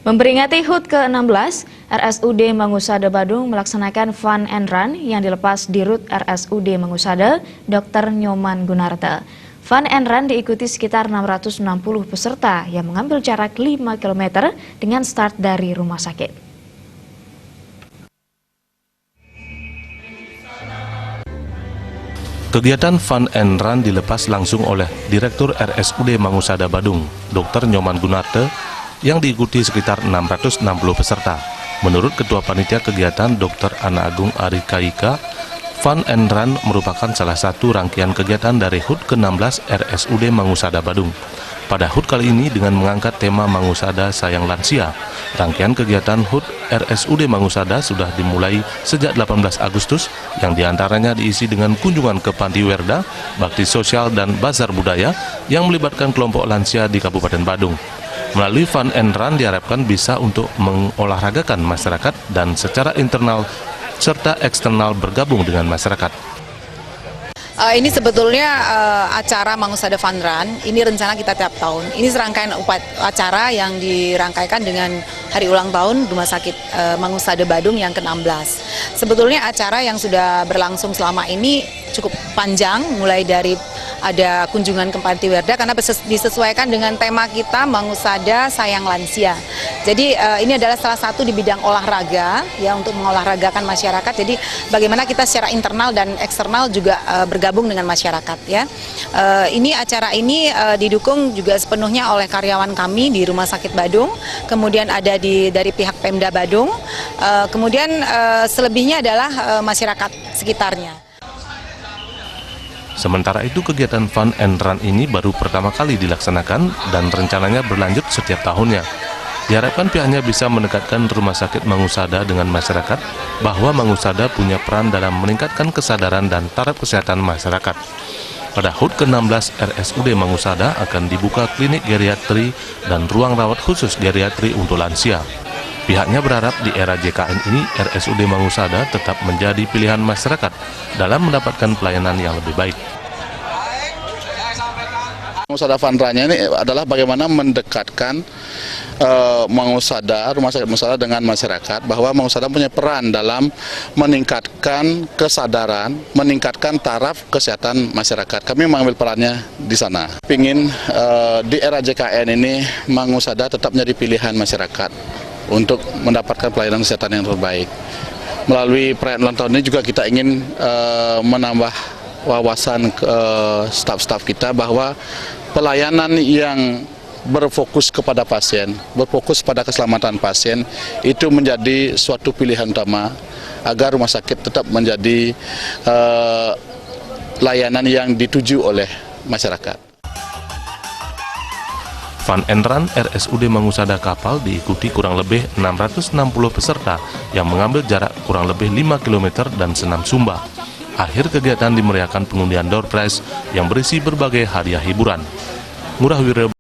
Memperingati HUT ke-16, RSUD Mangusada Badung melaksanakan Fun and Run yang dilepas di RUT RSUD Mangusada, Dr. Nyoman Gunarta. Fun and Run diikuti sekitar 660 peserta yang mengambil jarak 5 km dengan start dari rumah sakit. Kegiatan Fun and Run dilepas langsung oleh Direktur RSUD Mangusada Badung, Dr. Nyoman Gunarta, yang diikuti sekitar 660 peserta. Menurut Ketua Panitia Kegiatan Dr. Ana Agung Ari Kaika, Fun and Run merupakan salah satu rangkaian kegiatan dari HUT ke-16 RSUD Mangusada Badung. Pada HUT kali ini dengan mengangkat tema Mangusada Sayang Lansia. Rangkaian kegiatan HUT RSUD Mangusada sudah dimulai sejak 18 Agustus yang diantaranya diisi dengan kunjungan ke Panti Werda, bakti sosial dan bazar budaya yang melibatkan kelompok lansia di Kabupaten Badung. Melalui Fun and Run diharapkan bisa untuk mengolahragakan masyarakat dan secara internal serta eksternal bergabung dengan masyarakat. Ini sebetulnya acara Mangusada Fun Run, ini rencana kita tiap tahun. Ini serangkaian acara yang dirangkaikan dengan hari ulang tahun Rumah Sakit Mangusada Badung yang ke-16. Sebetulnya acara yang sudah berlangsung selama ini cukup panjang, mulai dari ada kunjungan ke Panti Werda karena disesuaikan dengan tema kita Mangusada Sayang Lansia. Jadi ini adalah salah satu di bidang olahraga ya, untuk mengolahragakan masyarakat. Jadi bagaimana kita secara internal dan eksternal juga bergabung dengan masyarakat ya. Ini acara ini didukung juga sepenuhnya oleh karyawan kami di Rumah Sakit Badung, kemudian ada dari pihak Pemda Badung, kemudian selebihnya adalah masyarakat sekitarnya. Sementara itu kegiatan Fun and Run ini baru pertama kali dilaksanakan dan rencananya berlanjut setiap tahunnya. Diharapkan pihaknya bisa mendekatkan Rumah Sakit Mangusada dengan masyarakat bahwa Mangusada punya peran dalam meningkatkan kesadaran dan taraf kesehatan masyarakat. Pada HUT ke-16 RSUD Mangusada akan dibuka klinik geriatri dan ruang rawat khusus geriatri untuk lansia. Pihaknya berharap di era JKN ini RSUD Mangusada tetap menjadi pilihan masyarakat dalam mendapatkan pelayanan yang lebih baik. Mangusada Fun Run-nya ini adalah bagaimana mendekatkan Mangusada, Rumah Sakit Mangusada dengan masyarakat, bahwa Mangusada punya peran dalam meningkatkan kesadaran, meningkatkan taraf kesehatan masyarakat. Kami mengambil perannya di sana. Pingin di era JKN ini Mangusada tetap menjadi pilihan masyarakat untuk mendapatkan pelayanan kesehatan yang terbaik. Melalui perayaan ulang tahun ini juga kita ingin menambah wawasan ke staf-staf kita bahwa pelayanan yang berfokus kepada pasien, berfokus pada keselamatan pasien, itu menjadi suatu pilihan utama agar rumah sakit tetap menjadi layanan yang dituju oleh masyarakat. Fun and Run RSUD Mangusada Kapal diikuti kurang lebih 660 peserta yang mengambil jarak kurang lebih 5 km dan senam Sumba. Akhir kegiatan dimeriahkan pengundian door prize yang berisi berbagai hadiah hiburan. Ngurah Wira